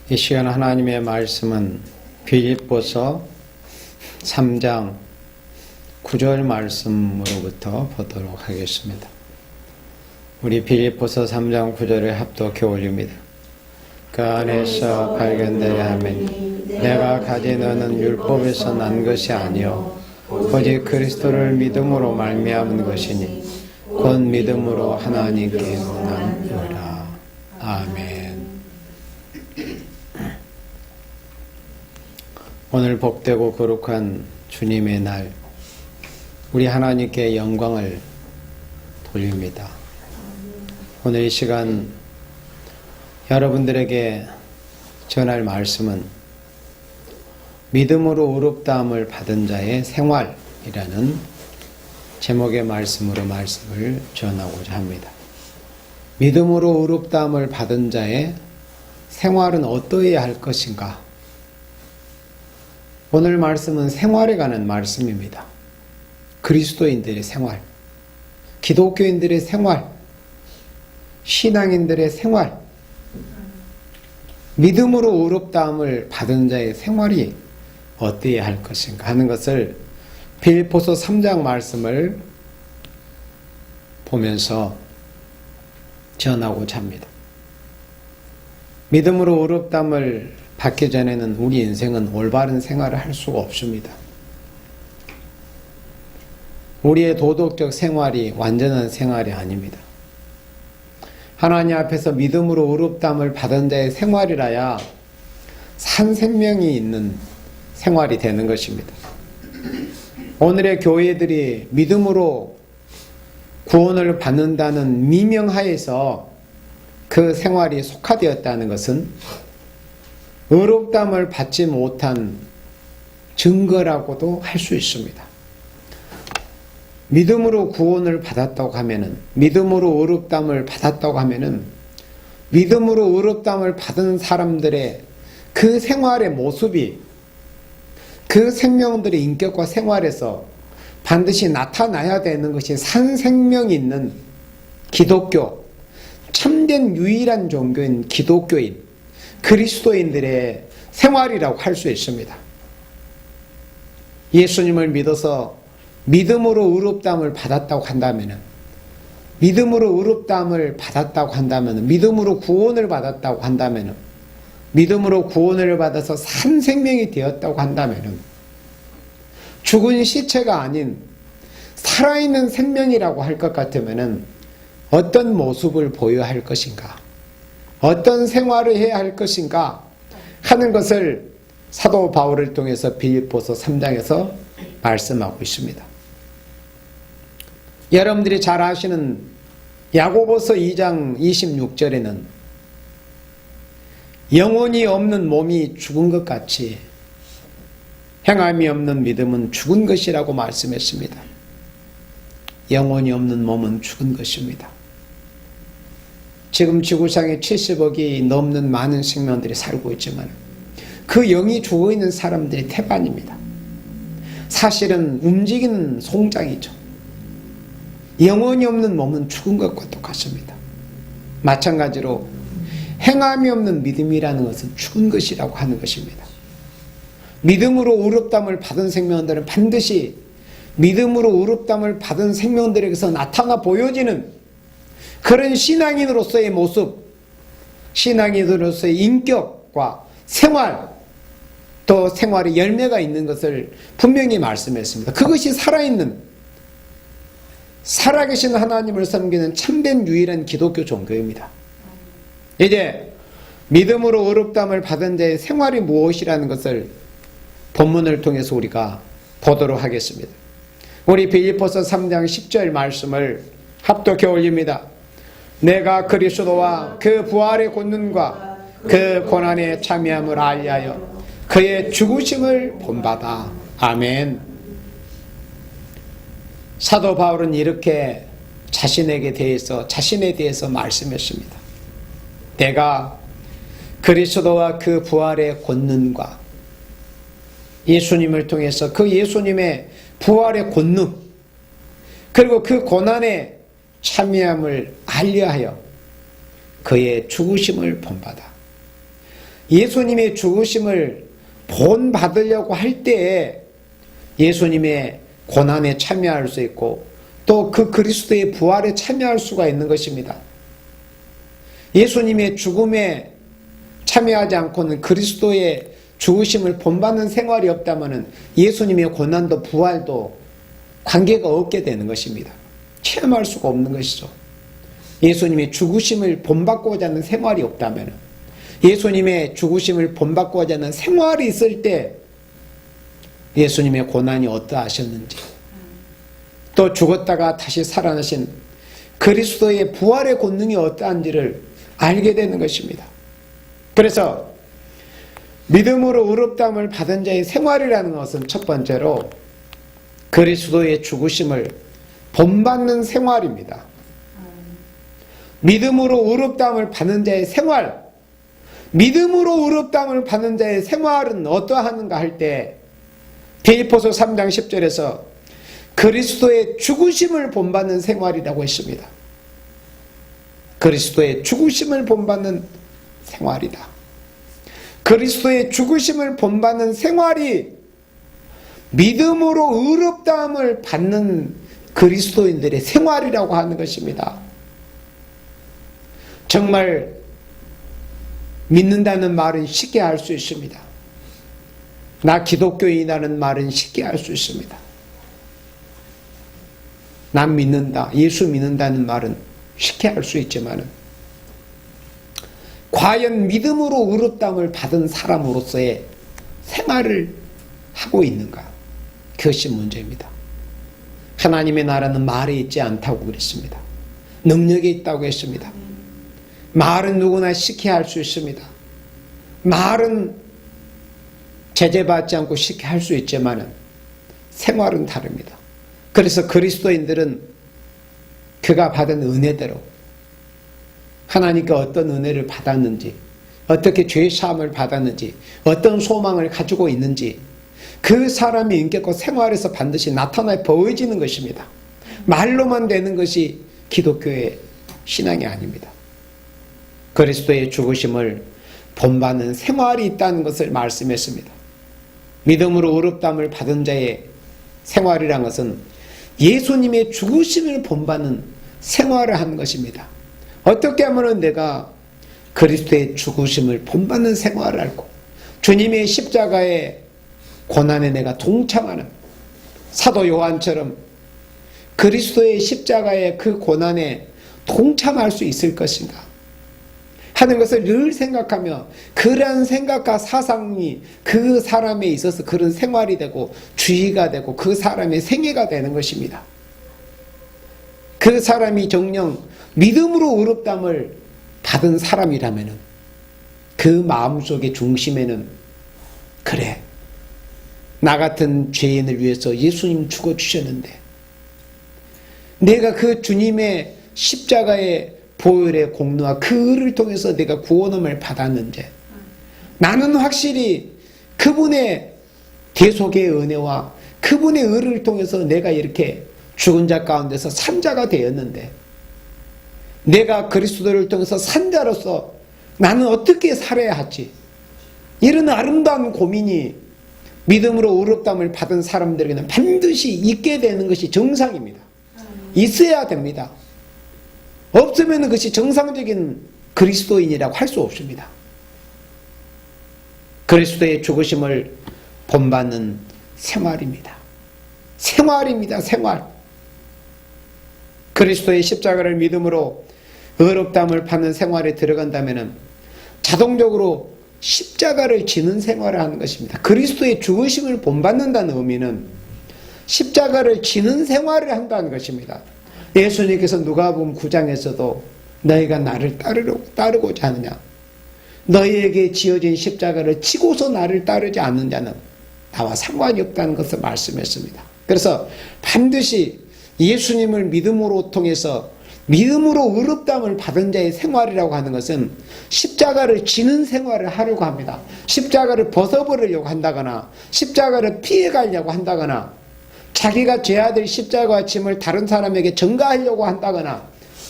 이 시간 하나님의 말씀은 빌립보서 3장 9절 말씀으로부터 보도록 하겠습니다. 우리 빌립보서 3장 9절에 합독해 올립니다. 그 안에서 발견되야 하면 내가 가진 너는 율법에서 난 것이 아니요 오직 그리스도를 믿음으로 말미암은 것이니 곧 믿음으로 하나님께 나누라. 아멘. 오늘 복되고 거룩한 주님의 날, 우리 하나님께 영광을 돌립니다. 오늘 이 시간 여러분들에게 전할 말씀은 믿음으로 의롭다함을 받은 자의 생활이라는 제목의 말씀으로 말씀을 전하고자 합니다. 믿음으로 의롭다함을 받은 자의 생활은 어떠해야 할 것인가? 오늘 말씀은 생활에 관한 말씀입니다. 그리스도인들의 생활, 기독교인들의 생활, 신앙인들의 생활, 믿음으로 의롭다함을 받은 자의 생활이 어떠해야 할 것인가 하는 것을 빌립보서 3장 말씀을 보면서 전하고자 합니다. 믿음으로 의롭다함을 받기 전에는 우리 인생은 올바른 생활을 할 수가 없습니다. 우리의 도덕적 생활이 완전한 생활이 아닙니다. 하나님 앞에서 믿음으로 의롭다함을 받은 자의 생활이라야 산 생명이 있는 생활이 되는 것입니다. 오늘의 교회들이 믿음으로 구원을 받는다는 미명하에서 그 생활이 속화되었다는 것은 의롭다함을 받지 못한 증거라고도 할 수 있습니다. 믿음으로 구원을 받았다고 하면은, 믿음으로 의롭다함을 받았다고 하면은, 믿음으로 의롭다함을 받은 사람들의 그 생활의 모습이 그 생명들의 인격과 생활에서 반드시 나타나야 되는 것이 산 생명이 있는 기독교, 참된 유일한 종교인 기독교인, 그리스도인들의 생활이라고 할 수 있습니다. 예수님을 믿어서 믿음으로 의롭다함을 받았다고 한다면, 믿음으로 의롭다함을 받았다고 한다면, 믿음으로 구원을 받았다고 한다면, 믿음으로 구원을 받아서 산 생명이 되었다고 한다면, 죽은 시체가 아닌 살아있는 생명이라고 할 것 같으면 어떤 모습을 보여야 할 것인가? 어떤 생활을 해야 할 것인가 하는 것을 사도 바울을 통해서 빌립보서 3장에서 말씀하고 있습니다. 여러분들이 잘 아시는 야고보서 2장 26절에는 영혼이 없는 몸이 죽은 것 같이 행함이 없는 믿음은 죽은 것이라고 말씀했습니다. 영혼이 없는 몸은 죽은 것입니다. 지금 지구상에 70억이 넘는 많은 생명들이 살고 있지만 그 영이 죽어있는 사람들이 태반입니다. 사실은 움직이는 송장이죠. 영혼이 없는 몸은 죽은 것과 똑같습니다. 마찬가지로 행함이 없는 믿음이라는 것은 죽은 것이라고 하는 것입니다. 믿음으로 의롭다함을 받은 생명들은 반드시 믿음으로 의롭다함을 받은 생명들에게서 나타나 보여지는 그런 신앙인으로서의 모습, 신앙인으로서의 인격과 생활, 또 생활의 열매가 있는 것을 분명히 말씀했습니다. 그것이 살아있는, 살아계신 하나님을 섬기는 참된 유일한 기독교 종교입니다. 이제 믿음으로 의롭다함을 받은 자의 생활이 무엇이라는 것을 본문을 통해서 우리가 보도록 하겠습니다. 우리 빌립보서 3장 10절 말씀을 합독해 올립니다. 내가 그리스도와 그 부활의 권능과 그 고난의 참여함을 알리하여 그의 죽으심을 본받아. 아멘. 사도 바울은 이렇게 자신에 대해서 말씀했습니다. 내가 그리스도와 그 부활의 권능과 예수님을 통해서 그 예수님의 부활의 권능, 그리고 그 고난의 참여함을 알려하여 그의 죽으심을 본받아. 예수님의 죽으심을 본받으려고 할 때에 예수님의 고난에 참여할 수 있고 또 그 그리스도의 부활에 참여할 수가 있는 것입니다. 예수님의 죽음에 참여하지 않고는 그리스도의 죽으심을 본받는 생활이 없다면 예수님의 고난도 부활도 관계가 없게 되는 것입니다. 체험할 수가 없는 것이죠. 예수님의 죽으심을 본받고자 하는 생활이 없다면, 예수님의 죽으심을 본받고자 하는 생활이 있을 때 예수님의 고난이 어떠하셨는지, 또 죽었다가 다시 살아나신 그리스도의 부활의 권능이 어떠한지를 알게 되는 것입니다. 그래서 믿음으로 의롭다함을 받은 자의 생활이라는 것은 첫 번째로 그리스도의 죽으심을 본받는 생활입니다. 믿음으로 의롭다함을 받는 자의 생활, 믿음으로 의롭다함을 받는 자의 생활은 어떠하는가 할 때 빌립보서 3장 10절에서 그리스도의 죽으심을 본받는 생활이라고 했습니다. 그리스도의 죽으심을 본받는 생활이다. 그리스도의 죽으심을 본받는 생활이 믿음으로 의롭다함을 받는 그리스도인들의 생활이라고 하는 것입니다. 정말 믿는다는 말은 쉽게 할 수 있습니다. 나 기독교인이라는 말은 쉽게 할 수 있습니다. 난 믿는다, 예수 믿는다는 말은 쉽게 할 수 있지만 과연 믿음으로 의롭다함을 받은 사람으로서의 생활을 하고 있는가? 그것이 문제입니다. 하나님의 나라는 말에 있지 않다고 그랬습니다. 능력에 있다고 했습니다. 말은 누구나 쉽게 할 수 있습니다. 말은 제재받지 않고 쉽게 할 수 있지만 생활은 다릅니다. 그래서 그리스도인들은 그가 받은 은혜대로 하나님께 어떤 은혜를 받았는지, 어떻게 죄사함을 받았는지, 어떤 소망을 가지고 있는지 그 사람의 인격과 생활에서 반드시 나타나 보여지는 것입니다. 말로만 되는 것이 기독교의 신앙이 아닙니다. 그리스도의 죽으심을 본받는 생활이 있다는 것을 말씀했습니다. 믿음으로 의롭다함을 받은 자의 생활이란 것은 예수님의 죽으심을 본받는 생활을 하는 것입니다. 어떻게 하면 내가 그리스도의 죽으심을 본받는 생활을 알고 주님의 십자가의 고난에 내가 동참하는 사도 요한처럼 그리스도의 십자가의 그 고난에 동참할 수 있을 것인가 하는 것을 늘 생각하며 그러한 생각과 사상이 그 사람에 있어서 그런 생활이 되고 주의가 되고 그 사람의 생애가 되는 것입니다. 그 사람이 정녕 믿음으로 의롭다함을 받은 사람이라면 그 마음속의 중심에는 그래, 나 같은 죄인을 위해서 예수님 죽어주셨는데 내가 그 주님의 십자가의 보혈의 공로와 그 의를 통해서 내가 구원함을 받았는데 나는 확실히 그분의 대속의 은혜와 그분의 의를 통해서 내가 이렇게 죽은 자 가운데서 산 자가 되었는데 내가 그리스도를 통해서 산 자로서 나는 어떻게 살아야 하지? 이런 아름다운 고민이 믿음으로 의롭다함을 받은 사람들에게는 반드시 있게 되는 것이 정상입니다. 있어야 됩니다. 없으면 그것이 정상적인 그리스도인이라고 할 수 없습니다. 그리스도의 죽으심을 본받는 생활입니다. 생활입니다. 생활. 그리스도의 십자가를 믿음으로 의롭다함을 받는 생활에 들어간다면 자동적으로 십자가를 지는 생활을 하는 것입니다. 그리스도의 죽으심을 본받는다는 의미는 십자가를 지는 생활을 한다는 것입니다. 예수님께서 누가복음 9장에서도 너희가 나를 따르고자 하느냐, 너희에게 지어진 십자가를 지고서 나를 따르지 않는 자는 나와 상관이 없다는 것을 말씀했습니다. 그래서 반드시 예수님을 믿음으로 통해서 믿음으로 의롭다함을 받은 자의 생활이라고 하는 것은 십자가를 지는 생활을 하려고 합니다. 십자가를 벗어버리려고 한다거나 십자가를 피해가려고 한다거나 자기가 져야 될 십자가와 짐을 다른 사람에게 전가하려고 한다거나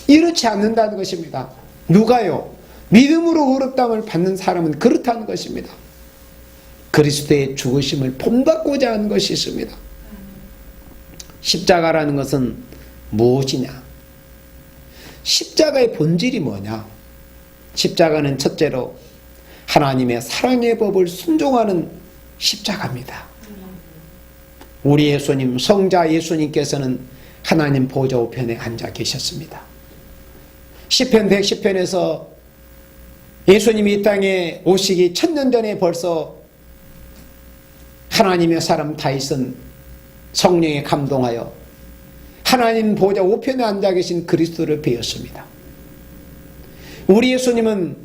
이렇지 않는다는 것입니다. 누가요? 믿음으로 의롭다함을 받는 사람은 그렇다는 것입니다. 그리스도의 죽으심을 본받고자 하는 것이 있습니다. 십자가라는 것은 무엇이냐? 십자가의 본질이 뭐냐? 십자가는 첫째로 하나님의 사랑의 법을 순종하는 십자가입니다. 우리 예수님, 성자 예수님께서는 하나님 보좌 우편에 앉아 계셨습니다. 시편 110편에서 예수님이 이 땅에 오시기 1000년 전에 벌써 하나님의 사람 다윗은 성령에 감동하여 하나님 보좌 우편에 앉아 계신 그리스도를 배웠습니다. 우리 예수님은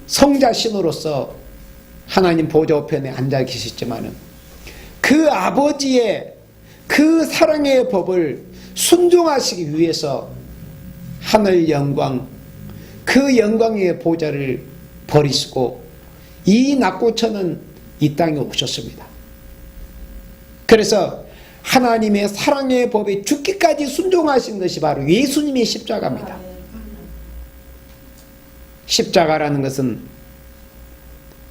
성자신으로서 하나님 보좌 우편에 앉아 계셨지만은 그 아버지의 그 사랑의 법을 순종하시기 위해서 하늘 영광, 그 영광의 보좌를 버리시고 이 낙고처는 이 땅에 오셨습니다. 그래서 하나님의 사랑의 법에 죽기까지 순종하신 것이 바로 예수님의 십자가입니다. 십자가라는 것은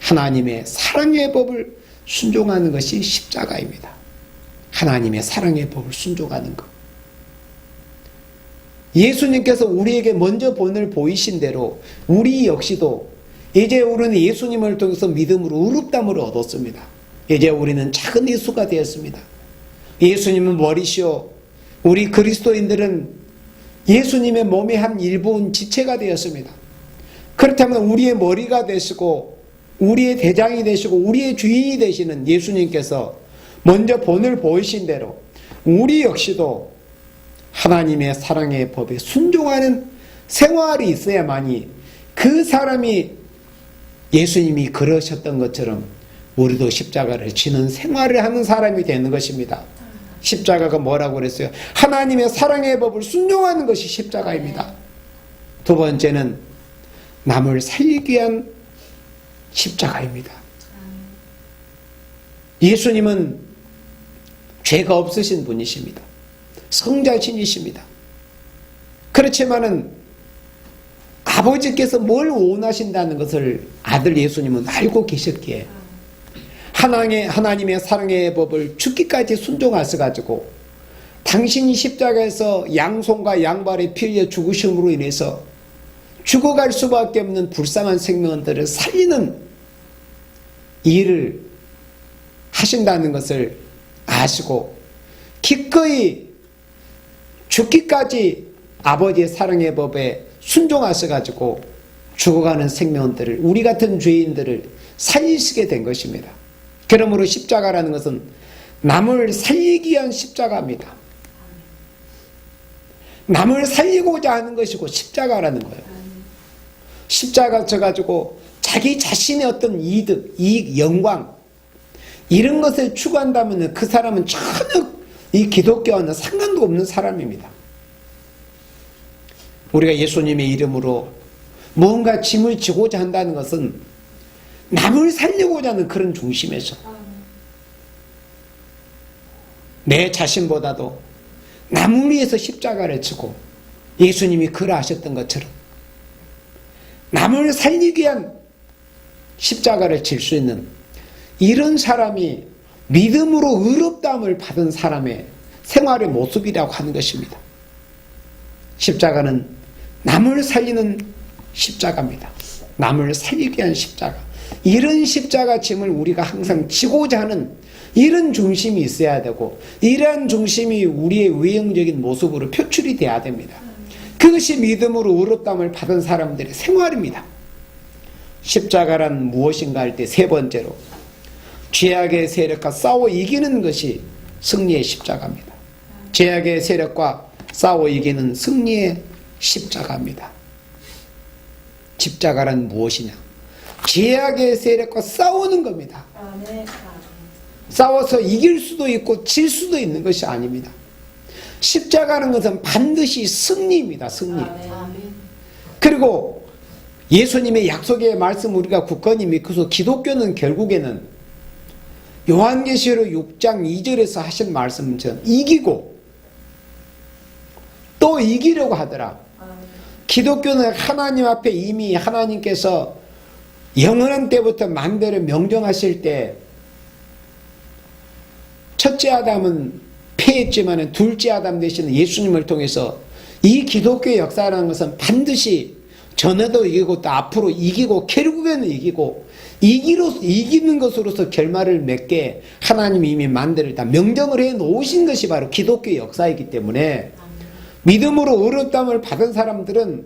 하나님의 사랑의 법을 순종하는 것이 십자가입니다. 하나님의 사랑의 법을 순종하는 것. 예수님께서 우리에게 먼저 본을 보이신 대로 우리 역시도 이제 우리는 예수님을 통해서 믿음으로 의롭다함을 얻었습니다. 이제 우리는 작은 예수가 되었습니다. 예수님은 머리시오. 우리 그리스도인들은 예수님의 몸의 한 일부분 지체가 되었습니다. 그렇다면 우리의 머리가 되시고 우리의 대장이 되시고 우리의 주인이 되시는 예수님께서 먼저 본을 보이신 대로 우리 역시도 하나님의 사랑의 법에 순종하는 생활이 있어야만이 그 사람이 예수님이 그러셨던 것처럼 우리도 십자가를 지는 생활을 하는 사람이 되는 것입니다. 십자가가 뭐라고 그랬어요? 하나님의 사랑의 법을 순종하는 것이 십자가입니다. 두 번째는 남을 살리기 위한 십자가입니다. 예수님은 죄가 없으신 분이십니다. 성자신이십니다. 그렇지만은 아버지께서 뭘 원하신다는 것을 아들 예수님은 알고 계셨기에 하나님의 사랑의 법을 죽기까지 순종하셔가지고 당신이 십자가에서 양손과 양발에 피 흘려 죽으심으로 인해서 죽어갈 수밖에 없는 불쌍한 생명들을 살리는 일을 하신다는 것을 아시고 기꺼이 죽기까지 아버지의 사랑의 법에 순종하셔가지고 죽어가는 생명들을, 우리 같은 죄인들을 살리시게 된 것입니다. 그러므로 십자가라는 것은 남을 살리기 위한 십자가입니다. 남을 살리고자 하는 것이고 십자가라는 거예요. 십자가 져가지고 자기 자신의 어떤 이득, 이익, 영광 이런 것을 추구한다면 그 사람은 전혀 이 기독교와는 상관도 없는 사람입니다. 우리가 예수님의 이름으로 무언가 짐을 지고자 한다는 것은 남을 살리고자 하는 그런 중심에서 내 자신보다도 남을 위해서 십자가를 지고 예수님이 그러하셨던 것처럼 남을 살리기 위한 십자가를 질 수 있는 이런 사람이 믿음으로 의롭다함을 받은 사람의 생활의 모습이라고 하는 것입니다. 십자가는 남을 살리는 십자가입니다. 남을 살리기 위한 십자가. 이런 십자가 짐을 우리가 항상 지고자 하는 이런 중심이 있어야 되고 이러한 중심이 우리의 외형적인 모습으로 표출이 돼야 됩니다. 그것이 믿음으로 의롭다함을 받은 사람들의 생활입니다. 십자가란 무엇인가 할 때 세 번째로 죄악의 세력과 싸워 이기는 것이 승리의 십자가입니다. 죄악의 세력과 싸워 이기는 승리의 십자가입니다. 십자가란 무엇이냐? 죄악의 세력과 싸우는 겁니다. 싸워서 이길 수도 있고 질 수도 있는 것이 아닙니다. 십자가라는 것은 반드시 승리입니다. 승리. 그리고 예수님의 약속의 말씀 우리가 굳건히 믿고서 기독교는 결국에는 요한계시록 6장 2절에서 하신 말씀처럼 이기고 또 이기려고 하더라. 기독교는 하나님 앞에 이미 하나님께서 영원한 때부터 만대를 명령하실 때 첫째 아담은 패했지만 둘째 아담 되시는 예수님을 통해서 이 기독교의 역사라는 것은 반드시 전에도 이기고 또 앞으로 이기고 결국에는 이기고 이기는 것으로서 결말을 맺게 하나님이 이미 만대를 다 명령을 해 놓으신 것이 바로 기독교의 역사이기 때문에 믿음으로 의롭다함을 받은 사람들은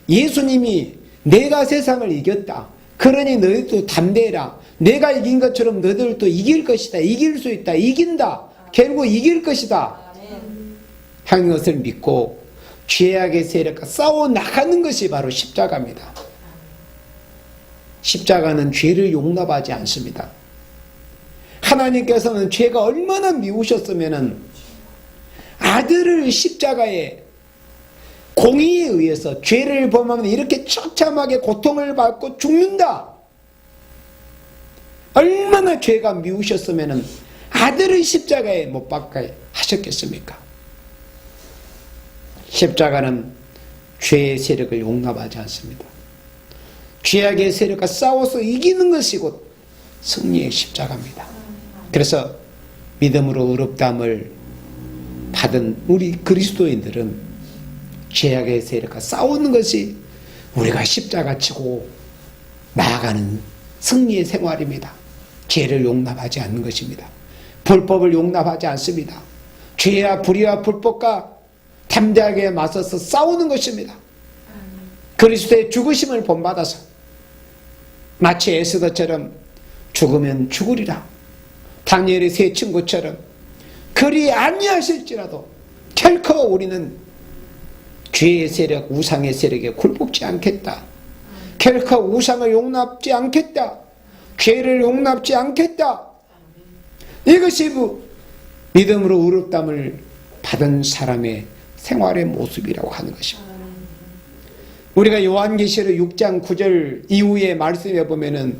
예수님이 내가 세상을 이겼다. 그러니 너희도 담대해라. 내가 이긴 것처럼 너희들도 이길 것이다. 이길 수 있다. 이긴다. 결국 이길 것이다. 하는 것을 믿고 죄악의 세력과 싸워 나가는 것이 바로 십자가입니다. 십자가는 죄를 용납하지 않습니다. 하나님께서는 죄가 얼마나 미우셨으면 아들을 십자가에 공의에 의해서 죄를 범하면 이렇게 처참하게 고통을 받고 죽는다. 얼마나 죄가 미우셨으면 아들을 십자가에 못 박게 하셨겠습니까? 십자가는 죄의 세력을 용납하지 않습니다. 죄악의 세력과 싸워서 이기는 것이 곧 승리의 십자가입니다. 그래서 믿음으로 의롭다함을 받은 우리 그리스도인들은 죄악의 세력과 싸우는 것이 우리가 십자가 치고 나아가는 승리의 생활입니다. 죄를 용납하지 않는 것입니다. 불법을 용납하지 않습니다. 죄와 불의와 불법과 담대하게 맞서서 싸우는 것입니다. 그리스도의 죽으심을 본받아서 마치 에스더처럼 죽으면 죽으리라. 다니엘의 세 친구처럼 그리 아니하실지라도 결코 우리는 죄의 세력, 우상의 세력에 굴복지 않겠다. 결코 우상을 용납지 않겠다. 죄를 용납지 않겠다. 이것이 믿음으로 의롭다함을 받은 사람의 생활의 모습이라고 하는 것입니다. 우리가 요한계시록 6장 9절 이후의 말씀에 보면은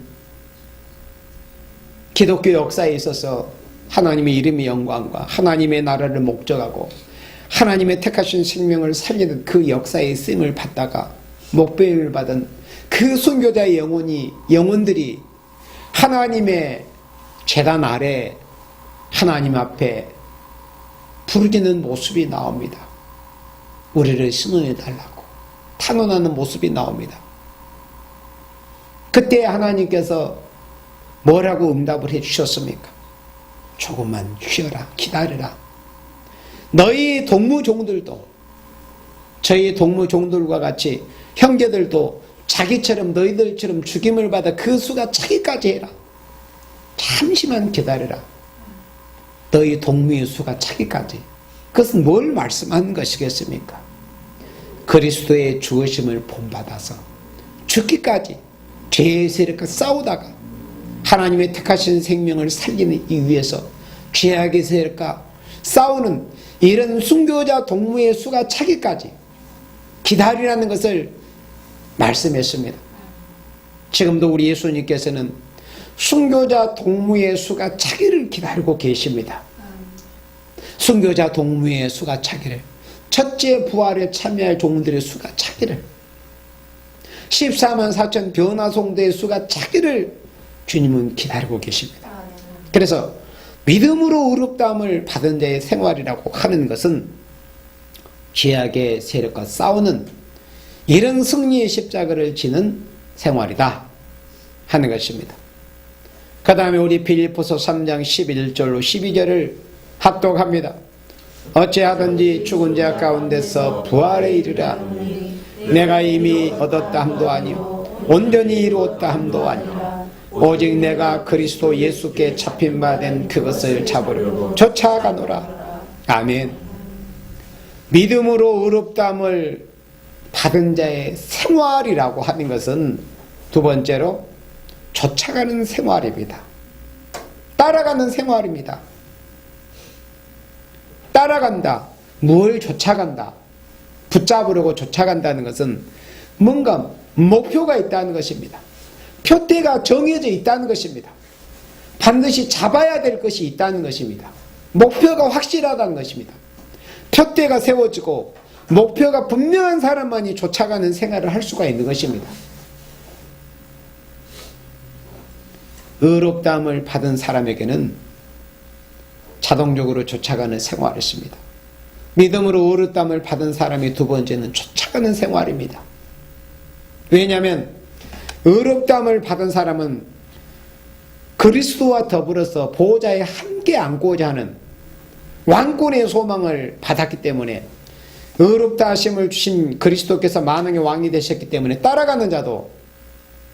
기독교 역사에 있어서 하나님의 이름의 영광과 하나님의 나라를 목적하고 하나님의 택하신 생명을 살리는 그 역사의 쓰임을 받다가 목배임을 받은 그 순교자의 영혼들이 하나님의 제단 아래 하나님 앞에 부르짖는 모습이 나옵니다. 우리를 승인해 달라고 탄원하는 모습이 나옵니다. 그때 하나님께서 뭐라고 응답을 해주셨습니까? 조금만 쉬어라, 기다려라. 너희 동무종들도 저희 동무종들과 같이 형제들도 자기처럼 너희들처럼 죽임을 받아 그 수가 차기까지 해라. 잠시만 기다려라. 너희 동무의 수가 차기까지. 그것은 뭘 말씀하는 것이겠습니까? 그리스도의 죽으심을 본받아서 죽기까지 죄의 세력과 싸우다가 하나님의 택하신 생명을 살리는 이 위해서 죄악의 세력과 싸우는 이런 순교자 동무의 수가 차기까지 기다리라는 것을 말씀했습니다. 지금도 우리 예수님께서는 순교자 동무의 수가 차기를 기다리고 계십니다. 순교자 동무의 수가 차기를, 첫째 부활에 참여할 종들의 수가 차기를, 14만 4천 변화송대의 수가 차기를 주님은 기다리고 계십니다. 그래서 믿음으로 의롭다함을 받은 자의 생활이라고 하는 것은 죄악의 세력과 싸우는 이런 승리의 십자가를 지는 생활이다 하는 것입니다. 그 다음에 우리 빌립보서 3장 11절로 12절을 합독합니다. 어찌하든지 죽은 자 가운데서 부활에 이르라. 내가 이미 얻었다 함도 아니요 온전히 이루었다 함도 아니요 오직 내가 그리스도 예수께 잡힌 바 된 그것을 잡으려고 쫓아가노라. 아멘. 믿음으로 의롭다함을 받은 자의 생활이라고 하는 것은 두 번째로 쫓아가는 생활입니다. 따라가는 생활입니다. 따라간다. 뭘 쫓아간다. 붙잡으려고 쫓아간다는 것은 뭔가 목표가 있다는 것입니다. 표대가 정해져 있다는 것입니다. 반드시 잡아야 될 것이 있다는 것입니다. 목표가 확실하다는 것입니다. 표대가 세워지고 목표가 분명한 사람만이 쫓아가는 생활을 할 수가 있는 것입니다. 의롭다함을 받은 사람에게는 자동적으로 쫓아가는 생활을 했습니다. 믿음으로 의롭다함을 받은 사람이 두 번째는 쫓아가는 생활입니다. 왜냐하면 의롭다함을 받은 사람은 그리스도와 더불어서 보호자에 함께 앉고자 하는 왕권의 소망을 받았기 때문에, 의롭다 하심을 주신 그리스도께서 만왕의 왕이 되셨기 때문에 따라가는 자도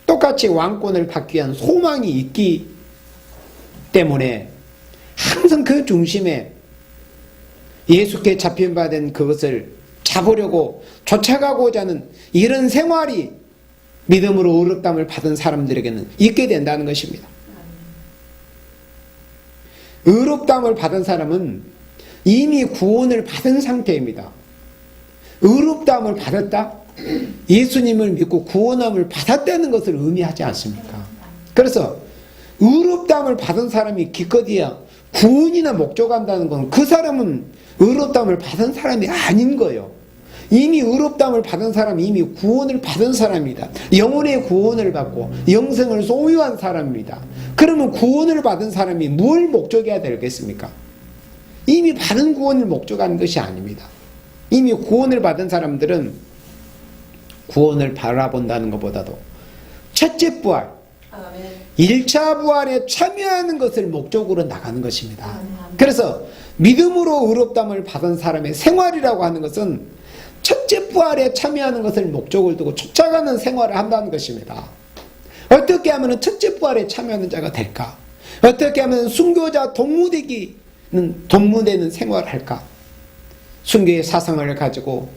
똑같이 왕권을 받기 위한 소망이 있기 때문에 항상 그 중심에 예수께 잡힌 바 된 그것을 잡으려고 쫓아가고자 하는 이런 생활이 믿음으로 의롭다함을 받은 사람들에게는 있게 된다는 것입니다. 의롭다함을 받은 사람은 이미 구원을 받은 상태입니다. 의롭다함을 받았다? 예수님을 믿고 구원함을 받았다는 것을 의미하지 않습니까? 그래서 의롭다함을 받은 사람이 기껏이야 구원이나 목적한다는 건 그 사람은 의롭다함을 받은 사람이 아닌 거예요. 이미 의롭다함을 받은 사람이 이미 구원을 받은 사람입니다. 영혼의 구원을 받고 영생을 소유한 사람입니다. 그러면 구원을 받은 사람이 뭘 목적해야 되겠습니까? 이미 받은 구원을 목적하는 것이 아닙니다. 이미 구원을 받은 사람들은 구원을 바라본다는 것보다도 첫째 부활, 1차 부활에 참여하는 것을 목적으로 나가는 것입니다. 그래서 믿음으로 의롭다함을 받은 사람의 생활이라고 하는 것은 첫째 부활에 참여하는 것을 목적을 두고 쫓아가는 생활을 한다는 것입니다. 어떻게 하면 첫째 부활에 참여하는 자가 될까? 어떻게 하면 순교자 동무되는 생활을 할까? 순교의 사상을 가지고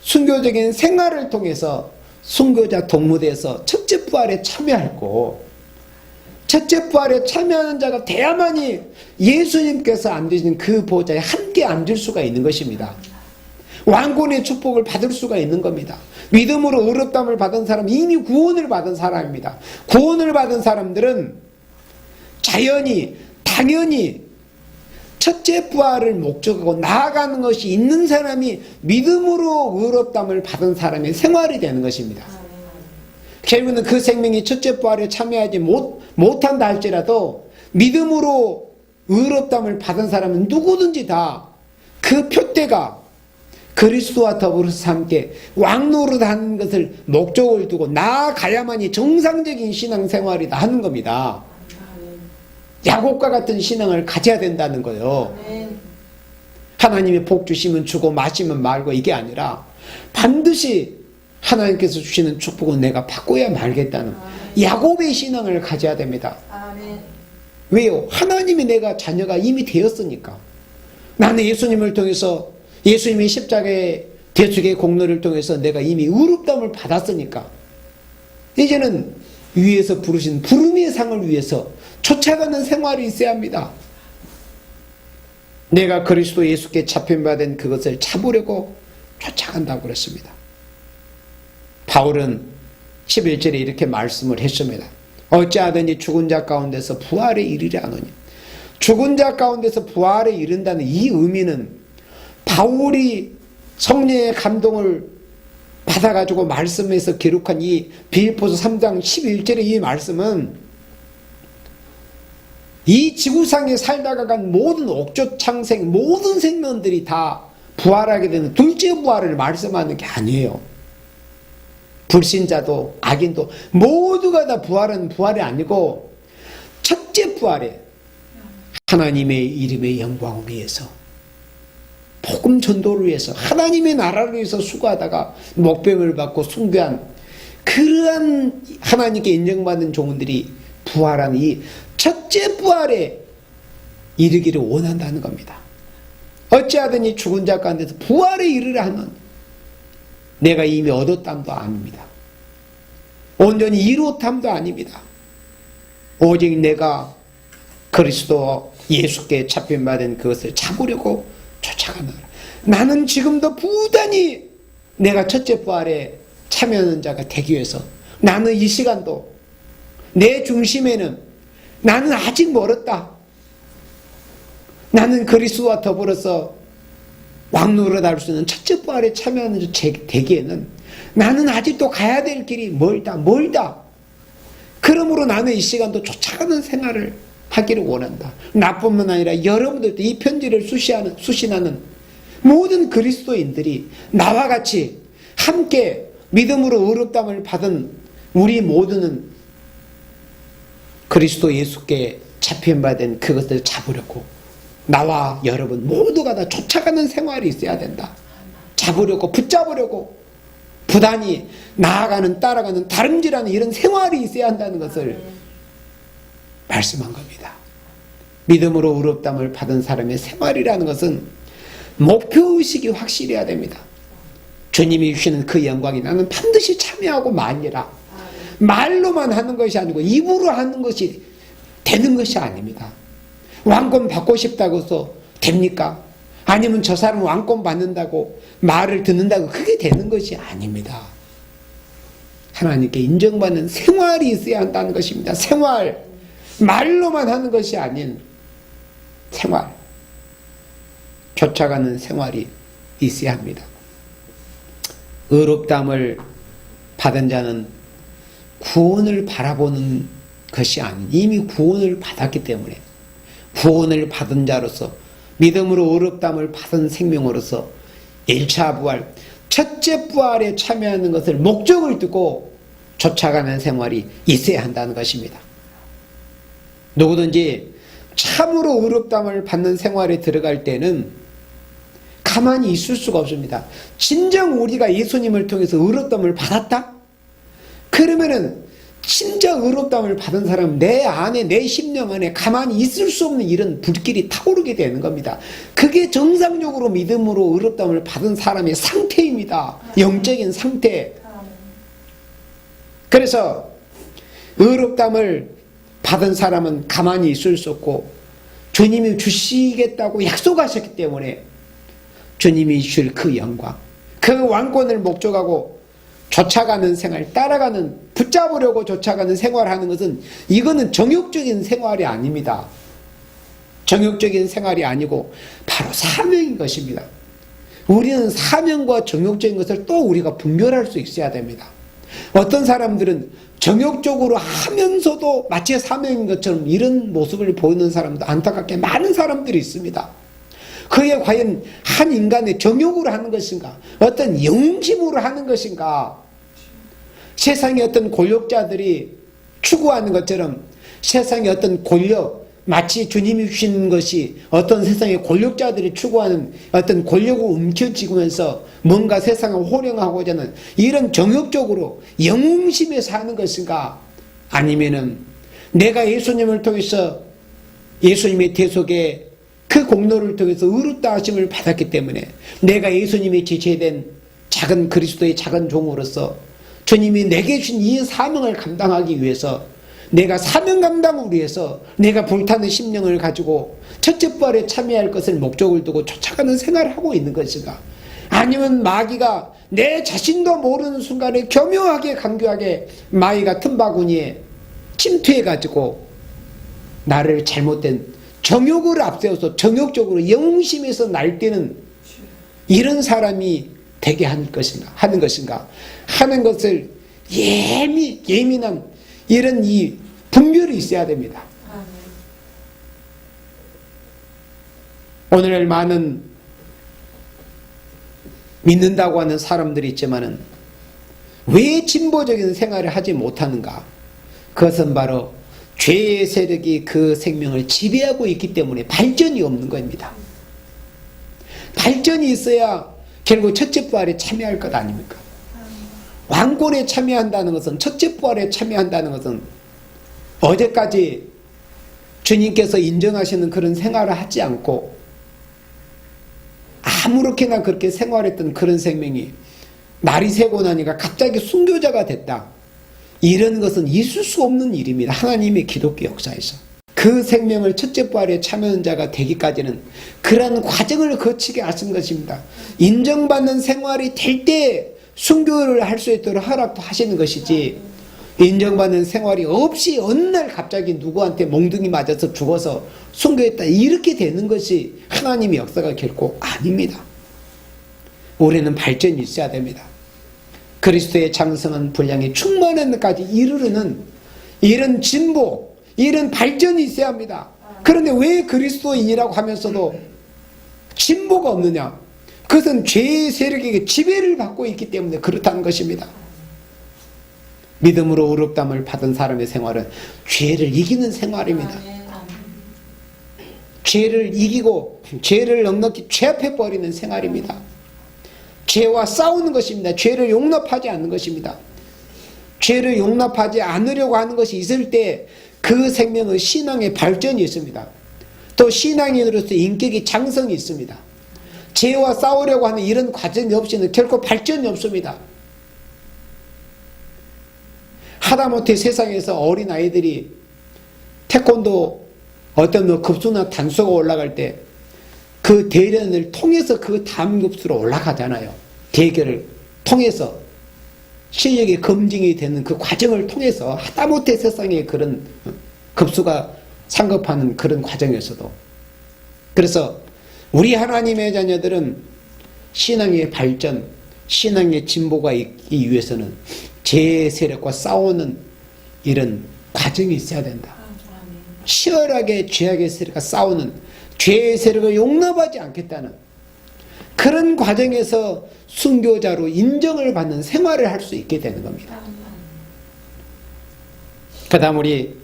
순교적인 생활을 통해서 순교자 동무대에서 첫째 부활에 참여하고, 첫째 부활에 참여하는 자가 돼야만이 예수님께서 앉으신 그 보좌에 함께 앉을 수가 있는 것입니다. 왕권의 축복을 받을 수가 있는 겁니다. 믿음으로 의롭다함을 받은 사람은 이미 구원을 받은 사람입니다. 구원을 받은 사람들은 당연히 첫째 부활을 목적하고 나아가는 것이 있는 사람이 믿음으로 의롭다함을 받은 사람의 생활이 되는 것입니다. 결국은 그 생명이 첫째 부활에 참여하지 못한다 할지라도 믿음으로 의롭다함을 받은 사람은 누구든지 다 그 표대가 그리스도와 더불어서 함께 왕노릇 하는 것을 목적을 두고 나아가야만이 정상적인 신앙생활이다 하는 겁니다. 야곱과 같은 신앙을 가져야 된다는 거예요. 하나님이 복 주시면 주고 마시면 말고 이게 아니라 반드시 하나님께서 주시는 축복은 내가 받고야 말겠다는 야곱의 신앙을 가져야 됩니다. 왜요? 하나님이 내가 자녀가 이미 되었으니까. 나는 예수님을 통해서 예수님의 십자가의 대속의 공로를 통해서 내가 이미 의롭다함을 받았으니까 이제는 위에서 부르신 부름의 상을 위해서 쫓아가는 생활이 있어야 합니다. 내가 그리스도 예수께 잡힌 바 된 그것을 잡으려고 쫓아간다고 그랬습니다. 바울은 11절에 이렇게 말씀을 했습니다. 어찌하든지 죽은 자 가운데서 부활에 이르려 하노니. 죽은 자 가운데서 부활에 이른다는 이 의미는 바울이 성령의 감동을 받아가지고 말씀에서 기록한 이 빌립보서 3장 11절의 이 말씀은 이 지구상에 살다가 간 모든 옥조창생 모든 생명들이 다 부활하게 되는 둘째 부활을 말씀하는 게 아니에요. 불신자도 악인도 모두가 다 부활은 부활이 아니고 첫째 부활에 하나님의 이름의 영광을 위해서 복음 전도를 위해서 하나님의 나라를 위해서 수고하다가 목배임을 받고 순교한 그러한 하나님께 인정받는 종들이 부활한 이 첫째 부활에 이르기를 원한다는 겁니다. 어찌하든지 죽은 자 가운데서 부활에 이르려 하는 내가 이미 얻었담도 아닙니다. 온전히 이루었담도 아닙니다. 오직 내가 그리스도 예수께 잡힌 바 된 그것을 잡으려고 쫓아가노라. 나는 지금도 부단히 내가 첫째 부활에 참여하는 자가 되기 위해서 나는 이 시간도 내 중심에는 나는 아직 멀었다. 나는 그리스도와 더불어서 왕노릇 할 수 있는 첫째 부활에 참여하는 되기에는 나는 아직도 가야 될 길이 멀다. 그러므로 나는 이 시간도 쫓아가는 생활을 하기를 원한다. 나뿐만 아니라 여러분들도 이 편지를 수신하는 모든 그리스도인들이 나와 같이 함께 믿음으로 의롭다함을 받은 우리 모두는 그리스도 예수께 잡힌바된 그것을 잡으려고 나와 여러분 모두가 다 쫓아가는 생활이 있어야 된다. 잡으려고 붙잡으려고 부단히 나아가는 따라가는 다름질하는 이런 생활이 있어야 한다는 것을 말씀한 겁니다. 믿음으로 의롭다함을 받은 사람의 생활이라는 것은 목표의식이 확실해야 됩니다. 주님이 주시는 그 영광이 나는 반드시 참여하고 말리라. 말로만 하는 것이 아니고 입으로 하는 것이 되는 것이 아닙니다. 왕권 받고 싶다고 해서 됩니까? 아니면 저 사람 왕권 받는다고 말을 듣는다고 그게 되는 것이 아닙니다. 하나님께 인정받는 생활이 있어야 한다는 것입니다. 생활. 말로만 하는 것이 아닌 생활. 쫓아가는 생활이 있어야 합니다. 의롭다함을 받은 자는 구원을 바라보는 것이 아닌 이미 구원을 받았기 때문에 구원을 받은 자로서 믿음으로 의롭다함을 받은 생명으로서 1차 부활, 첫째 부활에 참여하는 것을 목적을 두고 쫓아가는 생활이 있어야 한다는 것입니다. 누구든지 참으로 의롭다함을 받는 생활에 들어갈 때는 가만히 있을 수가 없습니다. 진정 우리가 예수님을 통해서 의롭다함을 받았다? 그러면은 진짜 의롭다함을 받은 사람은 내 안에 내 심령 안에 가만히 있을 수 없는 이런 불길이 타오르게 되는 겁니다. 그게 정상적으로 믿음으로 의롭다함을 받은 사람의 상태입니다. 영적인 상태. 그래서 의롭다함을 받은 사람은 가만히 있을 수 없고 주님이 주시겠다고 약속하셨기 때문에 주님이 주실 그 영광, 그 왕권을 목적하고 쫓아가는 생활, 따라가는, 붙잡으려고 쫓아가는 생활하는 것은 이거는 정욕적인 생활이 아닙니다. 정욕적인 생활이 아니고 바로 사명인 것입니다. 우리는 사명과 정욕적인 것을 또 우리가 분별할 수 있어야 됩니다. 어떤 사람들은 정욕적으로 하면서도 마치 사명인 것처럼 이런 모습을 보이는 사람도 안타깝게 많은 사람들이 있습니다. 그게 과연 한 인간의 정욕으로 하는 것인가? 어떤 영심으로 하는 것인가? 세상의 어떤 권력자들이 추구하는 것처럼 세상의 어떤 권력, 마치 주님이 주신 것이 어떤 세상의 권력자들이 추구하는 어떤 권력을 움켜쥐면서 뭔가 세상을 호령하고자 하는 이런 정욕적으로 영웅심에서 하는 것인가? 아니면은 내가 예수님을 통해서 예수님의 대속에 그 공로를 통해서 의롭다 하심을 받았기 때문에 내가 예수님의 지체된 작은 그리스도의 작은 종으로서 주님이 내게 주신 이 사명을 감당하기 위해서 내가 사명 감당을 위해서 내가 불타는 심령을 가지고 첫째 부활에 참여할 것을 목적을 두고 쫓아가는 생활을 하고 있는 것인가? 아니면 마귀가 내 자신도 모르는 순간에 교묘하게 간교하게 마귀가 틈바구니에 침투해가지고 나를 잘못된 정욕을 앞세워서 정욕적으로 영웅심에서 날뛰는 이런 사람이 되게 하는 것인가 하는 것을 예민한 이런 이 분별이 있어야 됩니다. 오늘 많은 믿는다고 하는 사람들이 있지만은 왜 진보적인 생활을 하지 못하는가? 그것은 바로 죄의 세력이 그 생명을 지배하고 있기 때문에 발전이 없는 겁니다. 발전이 있어야 결국 첫째 부활에 참여할 것 아닙니까? 왕권에 참여한다는 것은, 첫째 부활에 참여한다는 것은 어제까지 주님께서 인정하시는 그런 생활을 하지 않고 아무렇게나 그렇게 생활했던 그런 생명이 날이 새고 나니까 갑자기 순교자가 됐다. 이런 것은 있을 수 없는 일입니다. 하나님의 기독교 역사에서. 그 생명을 첫째 부활에 참여한 자가 되기까지는 그러한 과정을 거치게 하신 것입니다. 인정받는 생활이 될 때 순교를 할 수 있도록 허락도 하시는 것이지, 인정받는 생활이 없이 어느 날 갑자기 누구한테 몽둥이 맞아서 죽어서 순교했다 이렇게 되는 것이 하나님의 역사가 결코 아닙니다. 우리는 발전이 있어야 됩니다. 그리스도의 장성한 분량이 충만한 데까지 이르르는 이런 진보, 이런 발전이 있어야 합니다. 그런데 왜 그리스도인이라고 하면서도 진보가 없느냐? 그것은 죄의 세력에게 지배를 받고 있기 때문에 그렇다는 것입니다. 믿음으로 의롭다함을 받은 사람의 생활은 죄를 이기는 생활입니다. 죄를 이기고 죄를 넉넉히 죄합해버리는 생활입니다. 죄와 싸우는 것입니다. 죄를 용납하지 않는 것입니다. 죄를 용납하지 않으려고 하는 것이 있을 때 그 생명은 신앙의 발전이 있습니다. 또 신앙인으로서 인격의 장성이 있습니다. 죄와 싸우려고 하는 이런 과정이 없이는 결코 발전이 없습니다. 하다못해 세상에서 어린아이들이 태권도 어떤 급수나 단수가 올라갈 때 그 대련을 통해서 그 다음 급수로 올라가잖아요. 대결을 통해서 실력이 검증이 되는 그 과정을 통해서 하다못해 세상에 그런 급수가 상급하는 그런 과정에서도, 그래서 우리 하나님의 자녀들은 신앙의 발전, 신앙의 진보가 있기 위해서는 죄의 세력과 싸우는 이런 과정이 있어야 된다. 치열하게 죄악의 세력과 싸우는, 죄의 세력을 용납하지 않겠다는 그런 과정에서 순교자로 인정을 받는 생활을 할 수 있게 되는 겁니다. 그 다음 우리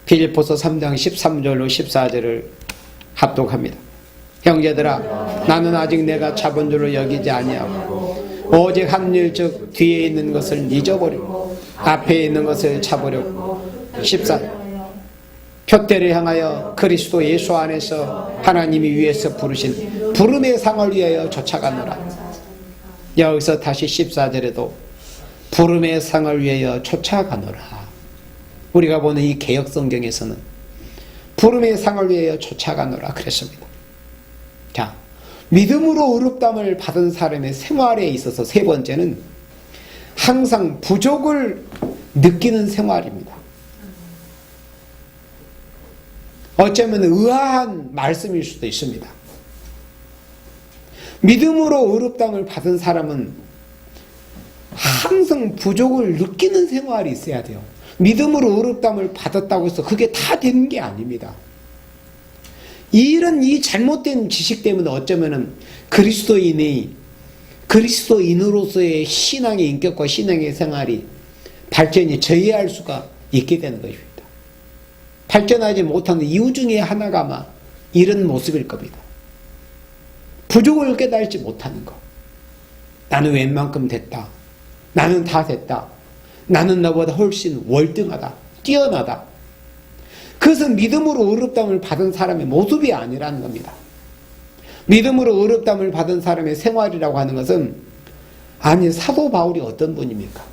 빌립보서 3장 13절로 14절을 합독합니다. 형제들아, 나는 아직 내가 잡은 줄로 여기지 아니하고 오직 한 일 즉 뒤에 있는 것을 잊어버리고 앞에 있는 것을 잡으려고 14절 표대를 향하여 그리스도 예수 안에서 하나님이 위에서 부르신 부름의 상을 위하여 쫓아가노라. 여기서 다시 14절에도 부름의 상을 위하여 쫓아가노라. 우리가 보는 이 개역 성경에서는 부름의 상을 위하여 쫓아가노라 그랬습니다. 자, 믿음으로 의롭다함을 받은 사람의 생활에 있어서 세 번째는 항상 부족을 느끼는 생활입니다. 어쩌면 의아한 말씀일 수도 있습니다. 믿음으로 의롭다함을 받은 사람은 항상 부족을 느끼는 생활이 있어야 돼요. 믿음으로 의롭다함을 받았다고 해서 그게 다 되는 게 아닙니다. 이 잘못된 지식 때문에 어쩌면 그리스도인으로서의 신앙의 인격과 신앙의 생활이 발전이 저해할 수가 있게 되는 것입니다. 발전하지 못하는 이유 중에 하나가 아마 이런 모습일 겁니다. 부족을 깨달지 못하는 것. 나는 웬만큼 됐다. 나는 다 됐다. 나는 너보다 훨씬 월등하다. 뛰어나다. 그것은 믿음으로 의롭다함을 받은 사람의 모습이 아니라는 겁니다. 믿음으로 의롭다함을 받은 사람의 생활이라고 하는 것은, 아니 사도 바울이 어떤 분입니까?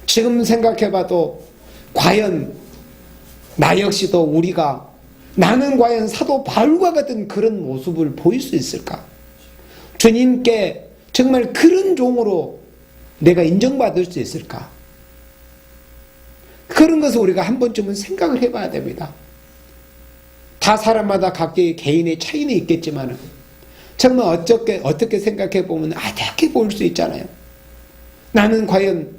지금 생각해봐도 과연 나 역시도 나는 과연 사도 바울과 같은 그런 모습을 보일 수 있을까? 주님께 정말 그런 종으로 내가 인정받을 수 있을까? 그런 것을 우리가 한 번쯤은 생각을 해봐야 됩니다. 다 사람마다 각기 개인의 차이는 있겠지만 정말 어떻게 생각해 보면 아득해 보일 수 있잖아요. 나는 과연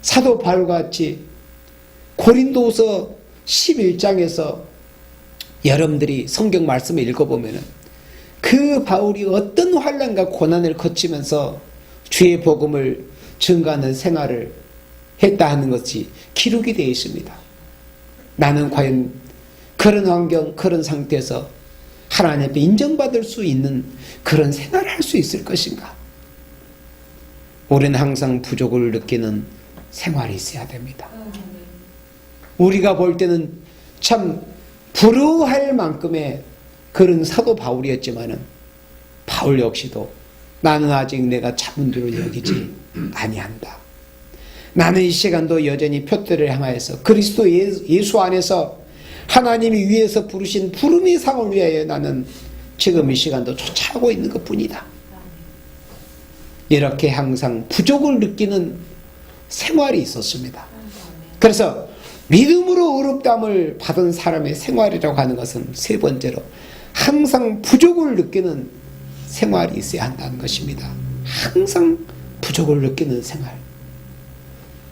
사도 바울과 같이 고린도서 11장에서 여러분들이 성경 말씀을 읽어보면 그 바울이 어떤 환난과 고난을 거치면서 주의 복음을 증거하는 생활을 했다 하는 것이 기록이 되어 있습니다. 나는 과연 그런 환경, 그런 상태에서 하나님 앞에 인정받을 수 있는 그런 생활을 할 수 있을 것인가? 우리는 항상 부족을 느끼는 생활이 있어야 됩니다. 우리가 볼 때는 참 부러워할 만큼의 그런 사도 바울이었지만은 바울 역시도 나는 아직 내가 잡은 줄을 여기지 아니한다. 나는 이 시간도 여전히 표대를 향하여서 그리스도 예수 안에서 하나님이 위에서 부르신 부름의 상을 위하여 나는 지금 이 시간도 쫓아가고 있는 것뿐이다. 이렇게 항상 부족을 느끼는 생활이 있었습니다. 그래서 믿음으로 의롭다함을 받은 사람의 생활이라고 하는 것은 세 번째로 항상 부족을 느끼는 생활이 있어야 한다는 것입니다. 항상 부족을 느끼는 생활.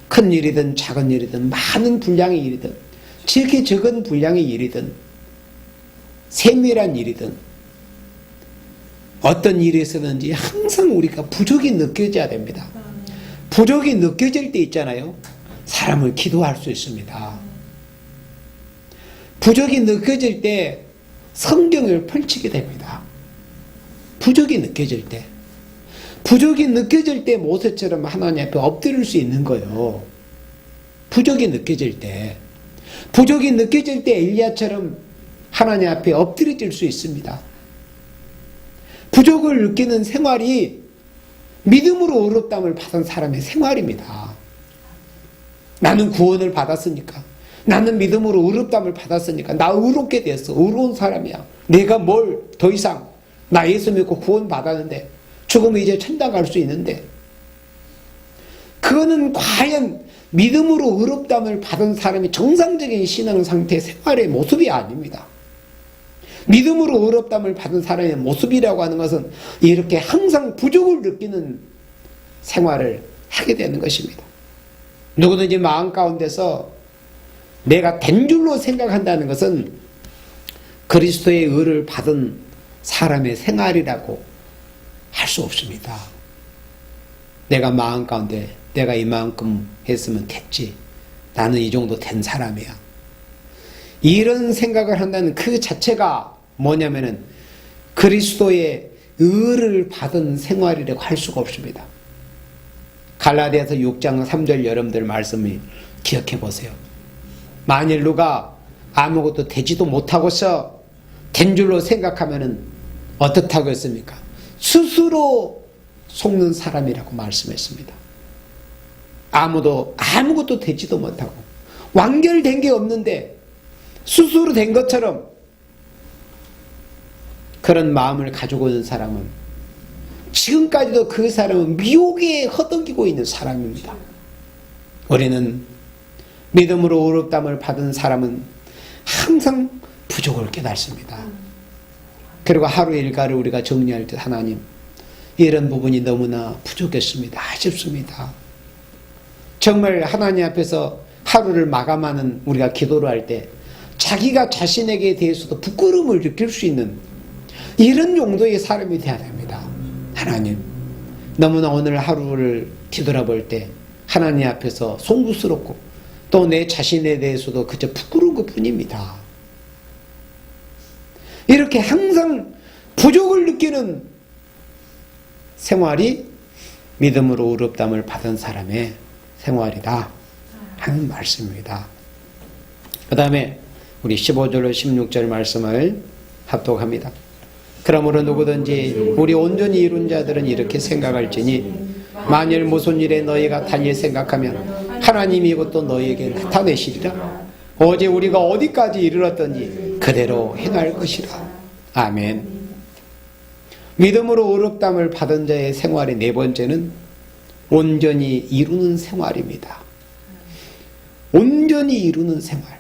큰 일이든 작은 일이든 많은 분량의 일이든 지극히 적은 분량의 일이든 세밀한 일이든 어떤 일에서든지 항상 우리가 부족이 느껴져야 됩니다. 부족이 느껴질 때 있잖아요. 사람은 기도할 수 있습니다. 부족이 느껴질 때 성경을 펼치게 됩니다. 부족이 느껴질 때. 부족이 느껴질 때 모세처럼 하나님 앞에 엎드릴 수 있는 거예요. 부족이 느껴질 때. 부족이 느껴질 때 엘리야처럼 하나님 앞에 엎드려질 수 있습니다. 부족을 느끼는 생활이 믿음으로 의롭다함을 받은 사람의 생활입니다. 나는 구원을 받았으니까, 나는 믿음으로 의롭다함을 받았으니까 나 의롭게 됐어. 의로운 사람이야. 내가 뭘 더 이상, 나 예수 믿고 구원 받았는데 죽으면 이제 천당 갈 수 있는데, 그거는 과연 믿음으로 의롭다함을 받은 사람이 정상적인 신앙 상태 생활의 모습이 아닙니다. 믿음으로 의롭다함을 받은 사람의 모습이라고 하는 것은 이렇게 항상 부족을 느끼는 생활을 하게 되는 것입니다. 누구든지 마음 가운데서 내가 된 줄로 생각한다는 것은 그리스도의 의를 받은 사람의 생활이라고 할 수 없습니다. 내가 마음 가운데 내가 이만큼 했으면 됐지, 나는 이 정도 된 사람이야, 이런 생각을 한다는 그 자체가 뭐냐면은 그리스도의 의를 받은 생활이라고 할 수가 없습니다. 갈라디아서 6장 3절 여러분들 말씀을 기억해 보세요. 만일 누가 아무것도 되지도 못하고서 된 줄로 생각하면은 어떻다고 했습니까? 스스로 속는 사람이라고 말씀했습니다. 아무것도 되지도 못하고 완결된 게 없는데 스스로 된 것처럼 그런 마음을 가지고 있는 사람은 지금까지도 그 사람은 미혹에 허덕이고 있는 사람입니다. 우리는 믿음으로 의롭다함을 받은 사람은 항상 부족을 깨닫습니다. 그리고 하루 일과를 우리가 정리할 때 하나님, 이런 부분이 너무나 부족했습니다, 아쉽습니다. 정말 하나님 앞에서 하루를 마감하는 우리가 기도를 할 때 자기가 자신에게 대해서도 부끄러움을 느낄 수 있는 이런 용도의 사람이 되어야 됩니다. 하나님, 너무나 오늘 하루를 뒤돌아볼 때 하나님 앞에서 송구스럽고 또 내 자신에 대해서도 그저 부끄러운 것 뿐입니다. 이렇게 항상 부족을 느끼는 생활이 믿음으로 의롭다함을 받은 사람의 생활이다 하는 말씀입니다. 그 다음에 우리 15절로 16절 말씀을 합독합니다. 그러므로 누구든지 우리 온전히 이룬 자들은 이렇게 생각할지니 만일 무슨 일에 너희가 달리 생각하면 하나님이 이것도 너희에게 나타내시리라. 어제 우리가 어디까지 이르렀던지 그대로 행할 것이라. 아멘. 믿음으로 의롭다함을 받은 자의 생활의 네 번째는 온전히 이루는 생활입니다. 온전히 이루는 생활.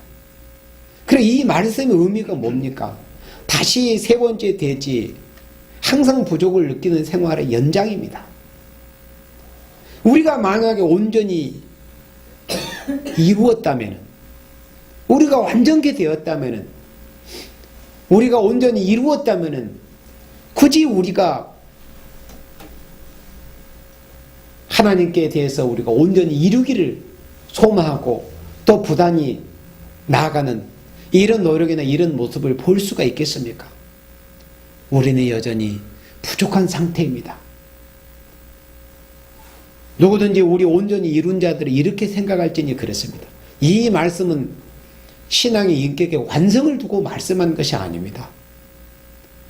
그래, 이 말씀의 의미가 뭡니까? 다시 세 번째 대지, 항상 부족을 느끼는 생활의 연장입니다. 우리가 만약에 온전히 이루었다면, 우리가 완전케 되었다면, 우리가 온전히 이루었다면, 굳이 우리가 하나님께 대해서 우리가 온전히 이루기를 소망하고 또 부단히 나아가는 이런 노력이나 이런 모습을 볼 수가 있겠습니까? 우리는 여전히 부족한 상태입니다. 누구든지 우리 온전히 이룬 자들이 이렇게 생각할지니 그렇습니다. 이 말씀은 신앙의 인격의 완성을 두고 말씀한 것이 아닙니다.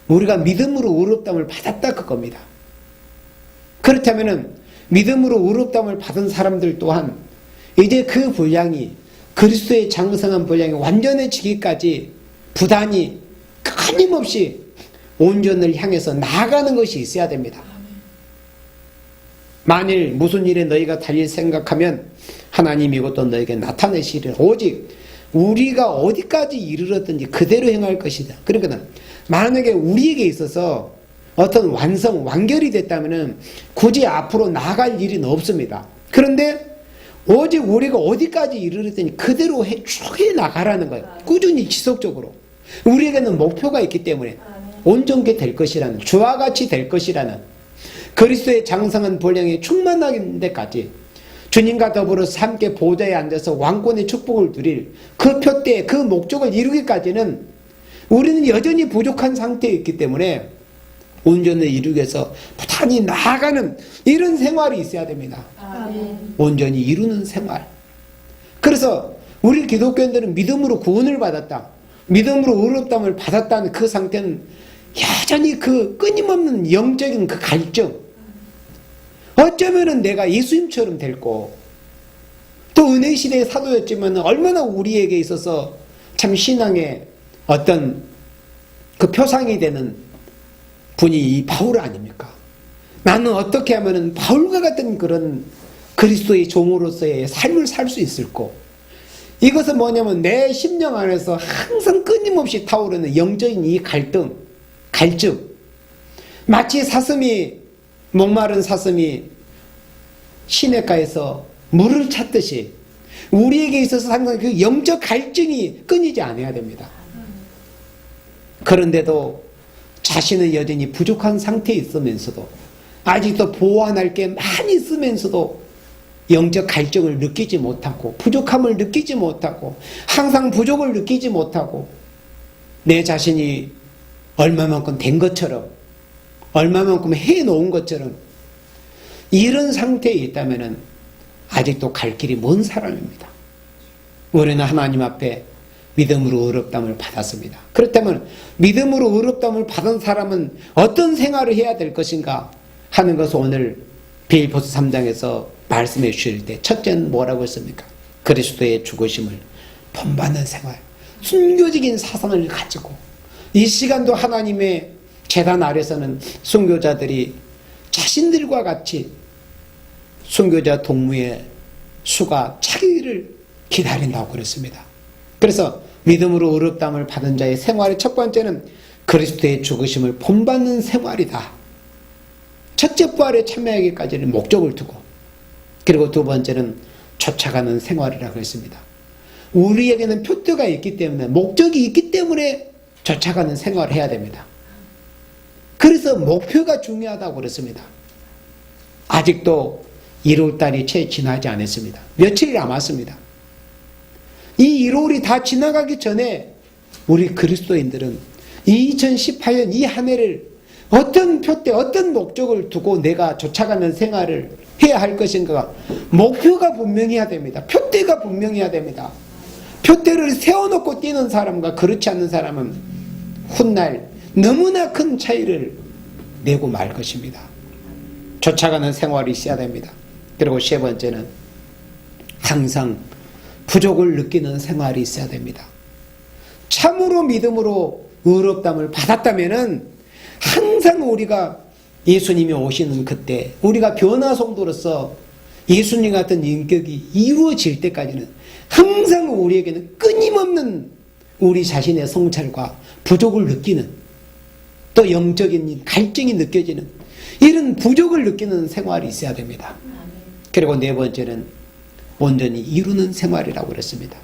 우리가 믿음으로 의롭다함을 받았다 그겁니다. 그렇다면 믿음으로 의롭다함을 받은 사람들 또한 이제 그 분량이 그리스도의 장성한 분량이 완전해지기까지 부단히 끊임없이 온전을 향해서 나아가는 것이 있어야 됩니다. 만일 무슨 일에 너희가 달리 생각하면 하나님이 이것도 너에게 나타내시리라. 오직 우리가 어디까지 이르렀든지 그대로 행할 것이다. 그러니까 만약에 우리에게 있어서 어떤 완결이 됐다면은 굳이 앞으로 나아갈 일은 없습니다. 그런데 오직 우리가 어디까지 이르렀더니 그대로 쭉 해 나가라는 거예요. 꾸준히 지속적으로. 우리에게는 목표가 있기 때문에 온전케 될 것이라는, 주와 같이 될 것이라는, 그리스도의 장성한 본향에 충만하는 데까지 주님과 더불어서 함께 보좌에 앉아서 왕권의 축복을 누릴 그 표대, 그 목적을 이루기까지는 우리는 여전히 부족한 상태에 있기 때문에 온전히 이루기 위해서 부단히 나아가는 이런 생활이 있어야 됩니다. 온전히 이루는 생활. 그래서 우리 기독교인들은 믿음으로 구원을 받았다, 믿음으로 의롭다함을 받았다는 그 상태는 여전히 그 끊임없는 영적인 그 갈증, 어쩌면은 내가 예수님처럼 될 거, 또 은혜 시대의 사도였지만 얼마나 우리에게 있어서 참 신앙의 어떤 그 표상이 되는 분이 이 바울 아닙니까? 나는 어떻게 하면은 바울과 같은 그런 그리스도의 종으로서의 삶을 살 수 있을까? 이것은 뭐냐면 내 심령 안에서 항상 끊임없이 타오르는 영적인 이 갈증, 마치 목마른 사슴이 시냇가에서 물을 찾듯이 우리에게 있어서 항상 그 영적 갈증이 끊이지 않아야 됩니다. 그런데도 자신은 여전히 부족한 상태에 있으면서도, 아직도 보완할 게 많이 있으면서도 영적 갈증을 느끼지 못하고, 부족함을 느끼지 못하고, 항상 부족을 느끼지 못하고, 내 자신이 얼마만큼 된 것처럼, 얼마만큼 해놓은 것처럼 이런 상태에 있다면 아직도 갈 길이 먼 사람입니다. 우리는 하나님 앞에 믿음으로 의롭다함을 받았습니다. 그렇다면 믿음으로 의롭다함을 받은 사람은 어떤 생활을 해야 될 것인가 하는 것을 오늘 빌립보서 3장에서 말씀해 주실 때 첫째는 뭐라고 했습니까? 그리스도의 죽으심을 본받는 생활, 순교적인 사상을 가지고, 이 시간도 하나님의 제단 아래서는 순교자들이 자신들과 같이 순교자 동무의 수가 차기를 기다린다고 그랬습니다. 그래서 믿음으로 의롭다함을 받은 자의 생활의 첫 번째는 그리스도의 죽으심을 본받는 생활이다. 첫째 부활에 참여하기까지는 목적을 두고, 그리고 두 번째는 쫓아가는 생활이라고 했습니다. 우리에게는 표대가 있기 때문에, 목적이 있기 때문에 쫓아가는 생활을 해야 됩니다. 그래서 목표가 중요하다고 그랬습니다. 아직도 1월달이 채 지나지 않았습니다. 며칠 남았습니다. 이 1월이 다 지나가기 전에 우리 그리스도인들은 2018년 이 한 해를 어떤 표대, 어떤 목적을 두고 내가 쫓아가는 생활을 해야 할 것인가, 목표가 분명해야 됩니다. 표대가 분명해야 됩니다. 표대를 세워놓고 뛰는 사람과 그렇지 않는 사람은 훗날 너무나 큰 차이를 내고 말 것입니다. 쫓아가는 생활이 있어야 됩니다. 그리고 세 번째는 항상 부족을 느끼는 생활이 있어야 됩니다. 참으로 믿음으로 의롭다함을 받았다면은 항상 우리가 예수님이 오시는 그때, 우리가 변화 성도로서 예수님 같은 인격이 이루어질 때까지는 항상 우리에게는 끊임없는 우리 자신의 성찰과 부족을 느끼는, 또 영적인 갈증이 느껴지는 이런 부족을 느끼는 생활이 있어야 됩니다. 그리고 네 번째는 온전히 이루는 생활이라고 그랬습니다.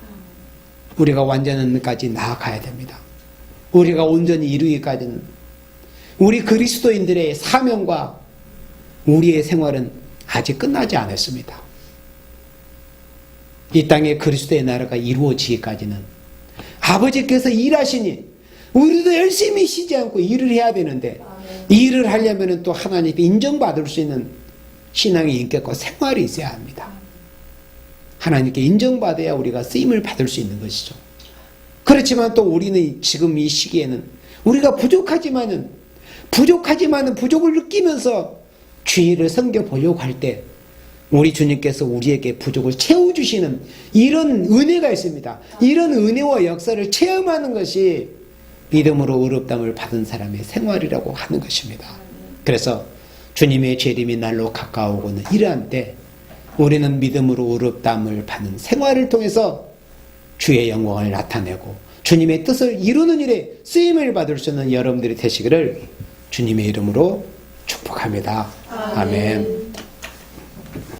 우리가 완전한까지 나아가야 됩니다. 우리가 온전히 이루기까지는 우리 그리스도인들의 사명과 우리의 생활은 아직 끝나지 않았습니다. 이 땅에 그리스도의 나라가 이루어지기까지는 아버지께서 일하시니 우리도 열심히 쉬지 않고 일을 해야 되는데, 일을 하려면 또 하나님께 인정받을 수 있는 신앙의 인격과 생활이 있어야 합니다. 하나님께 인정받아야 우리가 쓰임을 받을 수 있는 것이죠. 그렇지만 또 우리는 지금 이 시기에는 우리가 부족하지만은 부족을 느끼면서 주의를 섬겨보려고 할 때 우리 주님께서 우리에게 부족을 채워주시는 이런 은혜가 있습니다. 이런 은혜와 역사를 체험하는 것이 믿음으로 의롭다함을 받은 사람의 생활이라고 하는 것입니다. 그래서 주님의 재림이 날로 가까워오고는 이러한 때 우리는 믿음으로 의롭다함을 받는 생활을 통해서 주의 영광을 나타내고 주님의 뜻을 이루는 일에 쓰임을 받을 수 있는 여러분들이 되시기를 주님의 이름으로 축복합니다. 아멘.